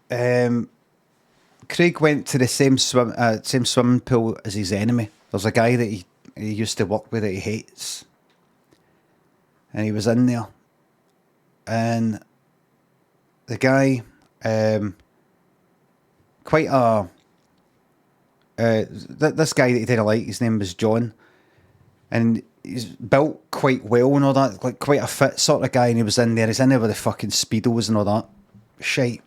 Craig went to the same swimming pool as his enemy. There's a guy that he used to work with that he hates, and he was in there, and the guy, quite a this guy that he didn't like, his name was John, and he's built quite well and all that, like quite a fit sort of guy, and he was in there. He's in there with the fucking speedos and all that shite.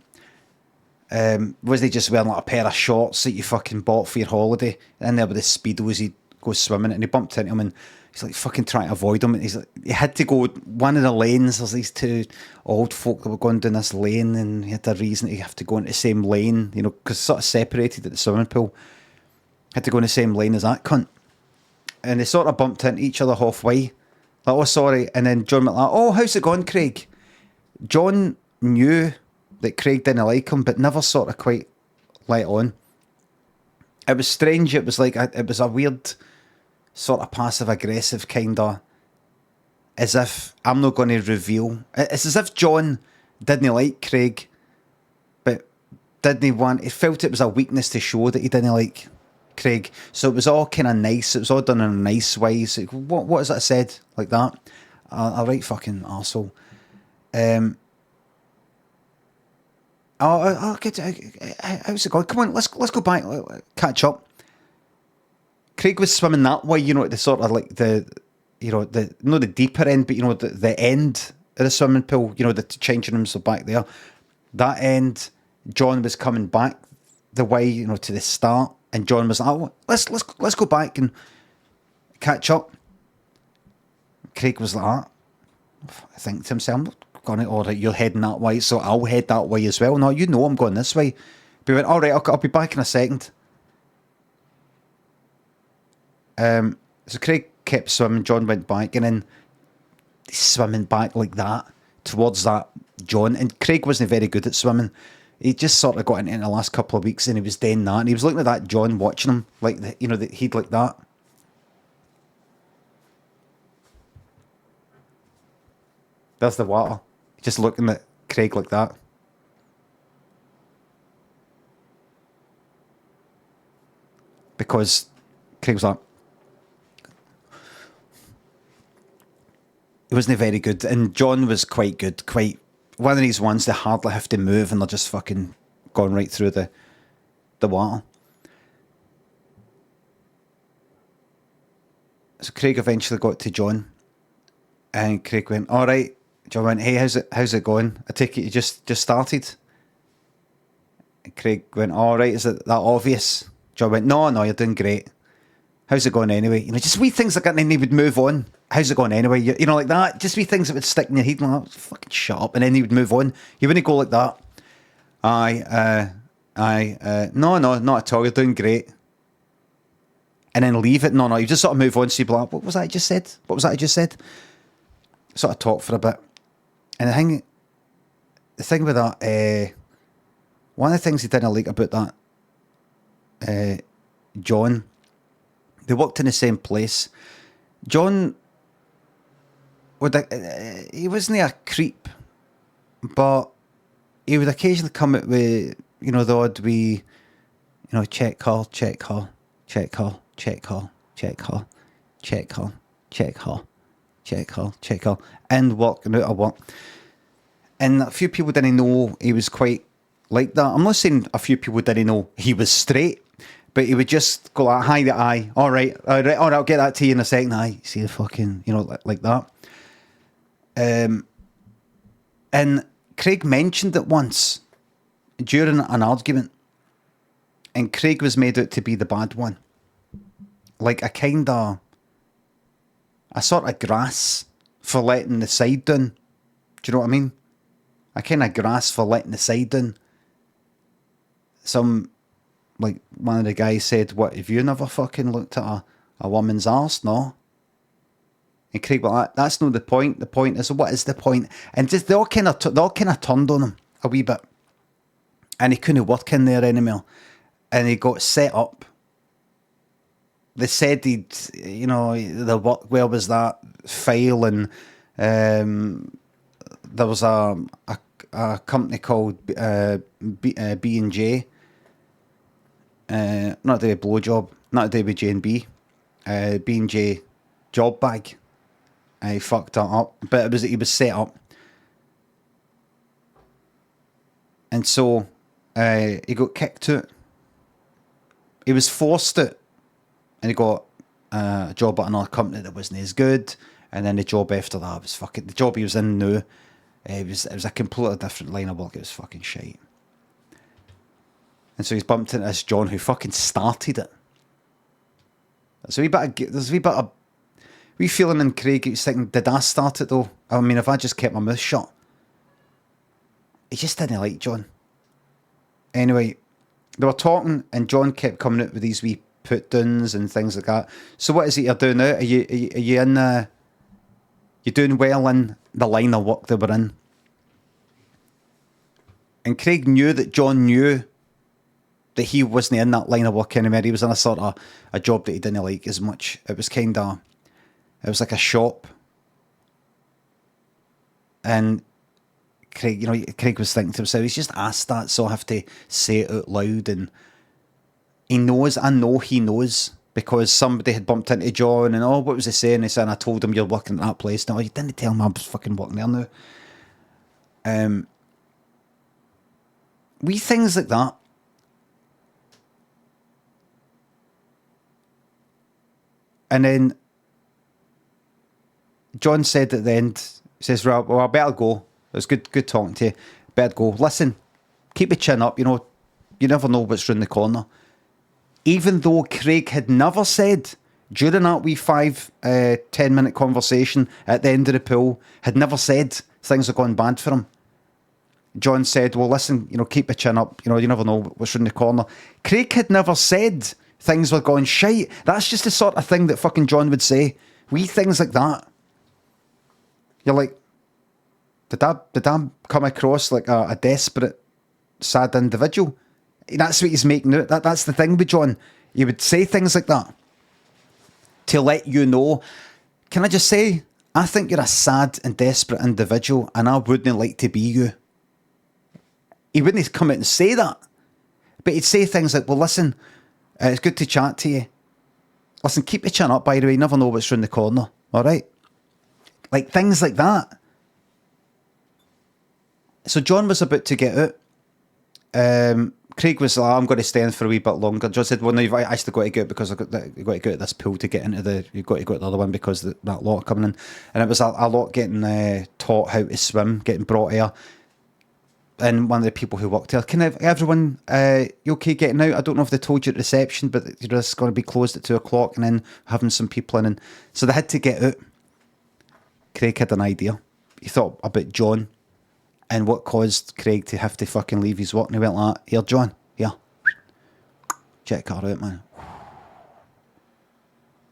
Was he just wearing like a pair of shorts that you fucking bought for your holiday? In there with the speedos, he goes swimming, and he bumped into him, and he's like fucking trying to avoid him. And he's like, he had to go one of the lanes. There's these two old folk that were going down this lane, and he had a reason to have to go into the same lane, you know, because sort of separated at the swimming pool. Had to go in the same lane as that cunt, and they sort of bumped into each other halfway. Like, oh sorry, and then John went like, oh, how's it going, Craig? John knew that Craig didn't like him, but never sort of quite let on. It was strange. It was like it was a weird sort of passive aggressive kind of, as if I'm not going to reveal. It's as if John didn't like Craig, but didn't want. He felt it was a weakness to show that he didn't like Craig. So it was all kind of nice. It was all done in a nice way. So what is it I said like that? A right fucking arsehole. How's it going? Come on, let's go back, catch up. Craig was swimming that way, you know, the sort of like the not the deeper end, but you know the end of the swimming pool. You know, the changing rooms are back there. That end, John was coming back the way, you know, to the start, and John was like, oh, let's go back and catch up. Craig was like, I think to himself, gonna, all right, you're heading that way, so I'll head that way as well. No, you know I'm going this way. But he went, all right, I'll be back in a second. So Craig kept swimming, John went back, and then he's swimming back like that towards that John. And Craig wasn't very good at swimming. He just sort of got into it in the last couple of weeks, and he was doing that, and he was looking at that John, watching him, like, you know, that he'd like that. There's the water. Just looking at Craig like that. Because Craig was like, he wasn't very good, and John was quite good, quite one of these ones that hardly have to move, and they're just fucking going right through the water. So Craig eventually got to John, and Craig went, all right. John went, hey, how's it going? I take it you just started. And Craig went, all right, is it that obvious? John went, no, you're doing great. How's it going anyway? You know, just wee things like that, and then he would move on. How's it going anyway? You know, like that. Just wee things that would stick in your head, and like, fucking shut up. And then he would move on. He wouldn't go like that. No, not at all. You're doing great. And then leave it. No, you just sort of move on. So you'd be like, what was that I just said? What was that I just said? Sort of talk for a bit. And the thing with that, one of the things he didn't like about that, John, they worked in the same place. John he wasn't a creep, but he would occasionally come out with, you know, the odd wee, you know, check call, check call, check call, check call, check call, check call, check call, check call, check call, and work and out of work. And a few people didn't know he was quite like that. I'm not saying a few people didn't know he was straight, but he would just go like, hi, the eye, all right, I'll get that to you in a second. Aye, see the fucking, you know, like that. And Craig mentioned it once during an argument, and Craig was made out to be the bad one. Like a sort of grass for letting the side down. Do you know what I mean? A kind of grass for letting the side down. Like one of the guys said, what, have you never fucking looked at a woman's arse? No. And Craig went, that's not the point. The point is, what is the point? And just they all kind of turned on him a wee bit. And he couldn't work in there anymore. And he got set up. They said he'd, you know, the work, where was that file, and there was a a company called B&J. Not to do with blowjob, not to do with J&B. B&J job bag. He fucked that up, but he was set up. And so he got kicked out. He was forced out. And he got a job at another company that wasn't as good. And then the job after that was fucking... The job he was in now, it was a completely different line of work. It was fucking shite. And so he's bumped into this John who fucking started it. There's a wee bit of... wee feeling in Craig, he's thinking, did I start it though? I mean, if I just kept my mouth shut. He just didn't like John. Anyway, they were talking and John kept coming out with these wee put-downs and things like that. So what is it you're doing now? Are you in the... You're doing well in the line of work they were in. And Craig knew that John knew that he wasn't in that line of work anymore. He was in a sort of a job that he didn't like as much. It was kind of... It was like a shop. And Craig was thinking to himself, he's just asked that, so I have to say it out loud. And he knows, I know he knows, because somebody had bumped into John and, what was he saying? He said, I told him you're working at that place. No, you didn't tell him I was fucking working there now. Wee things like that. And then John said at the end, he says, well, I better go. It was good talking to you. Better go. Listen, keep your chin up. You never know what's round the corner. Even though Craig had never said, during that wee 10-minute conversation at the end of the pool, had never said things are going bad for him. John said, well, listen, keep your chin up. You never know what's round the corner. Craig had never said things were going shite. That's just the sort of thing that fucking John would say. Wee things like that. You're like, did I come across like a desperate, sad individual? That's what he's making out. That's the thing with John. He would say things like that to let you know. Can I just say, I think you're a sad and desperate individual, and I wouldn't like to be you. He wouldn't come out and say that, but he'd say things like, well, listen, it's good to chat to you. Listen, keep your chin up, by the way. You never know what's round the corner. All right? Like things like that. So John was about to get out. Craig was like, I'm going to stay in for a wee bit longer. John said, well, no, you've actually got to go out because you've got to go out this pool to get into you've got to go to the other one because that lot coming in. And it was a lot getting taught how to swim, getting brought here. And one of the people who worked here, can everyone, you okay getting out? I don't know if they told you at reception, but it's going to be closed at 2:00 and then having some people in. And so they had to get out. Craig had an idea. He thought about John and what caused Craig to have to fucking leave his work. And he went like, here, John, here. Check her out, man.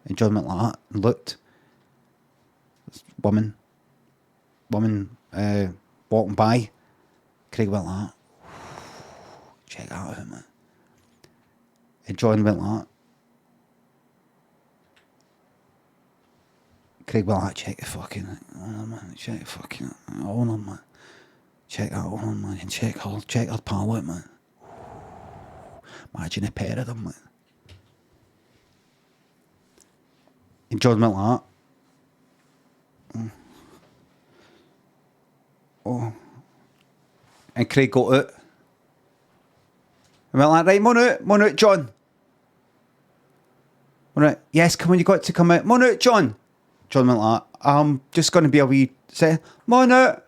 And John went like that and looked. This woman walking by. Craig went like that. Check that out, man. And John went like that. Craig went like, check the fucking man. Check the fucking owner, man. Check that owner, man. And check her pal out, man. Imagine a pair of them, man. And John went like that. Oh. And Craig got out. And went like, right, mon out, John. Right, yes, come on, you got to come out. Mon out, John. John went like, I'm just going to be a wee... Say, mon out,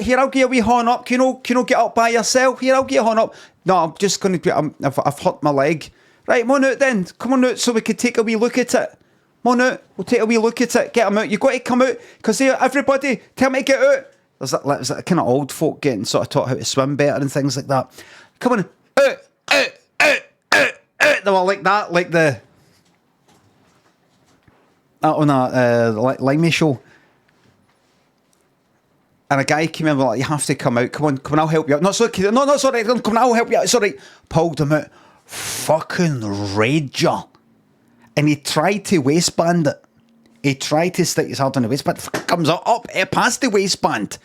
here, I'll give you a wee horn up. Can you get up by yourself? Here, I'll give you a horn up. No, I'm just going to be... I've hurt my leg. Right, mon out then. Come on out so we can take a wee look at it. Mon out, we'll take a wee look at it. Get him out. You've got to come out. Because everybody, tell me to get out. There's that kind of old folk getting sort of taught how to swim better and things like that. Come on. Out. They were like that, like the... on a Limmy show. And a guy came in like, you have to come out. Come on, I'll help you out. No, sorry, come on, I'll help you out. Sorry. Pulled him out. Fucking rager. And he tried to waistband it. He tried to stick his hand on the waistband. Comes up past the waistband.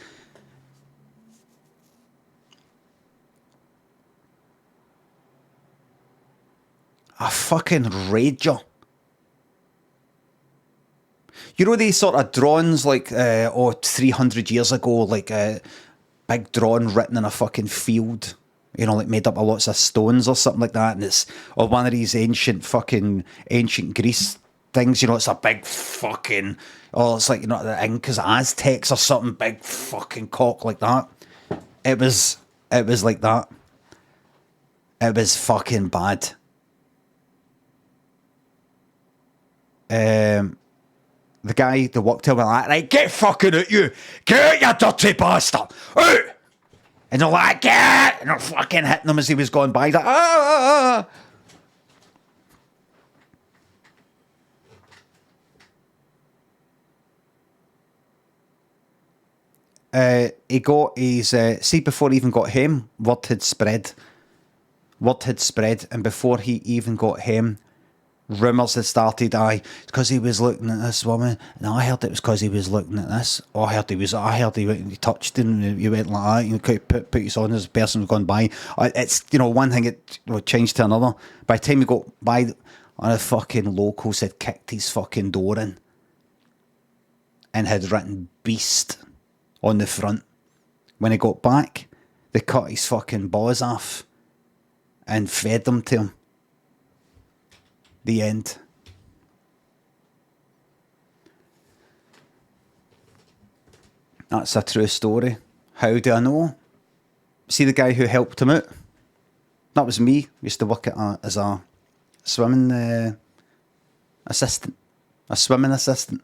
A fucking rager. You know these sort of drawings like, 300 years ago, like a big drawing written in a fucking field, you know, like made up of lots of stones or something like that, and it's or one of these ancient Greece things, you know, it's a big fucking, it's like, you know, the Incas, Aztecs or something, big fucking cock like that. It was like that. It was fucking bad. The guy that walked in went like, right, get fucking out, you! Get out, you dirty bastard! Out! And they're like, get! And they're fucking hitting him as he was going by. Like, ah! He got his, see, before he even got home, word had spread. Word had spread, and before he even got home, rumours had started. It's because he was looking at this woman. And I heard it was because he was looking at this. I heard he touched him, and you went like that. You put his on as a person was going by. It's, you know, one thing it changed to another. By the time he got by, one of the fucking locals had kicked his fucking door in and had written "beast" on the front. When he got back, they cut his fucking balls off and fed them to him. The end. That's a true story. How do I know? See the guy who helped him out? That was me. Used to work as a swimming assistant. A swimming assistant.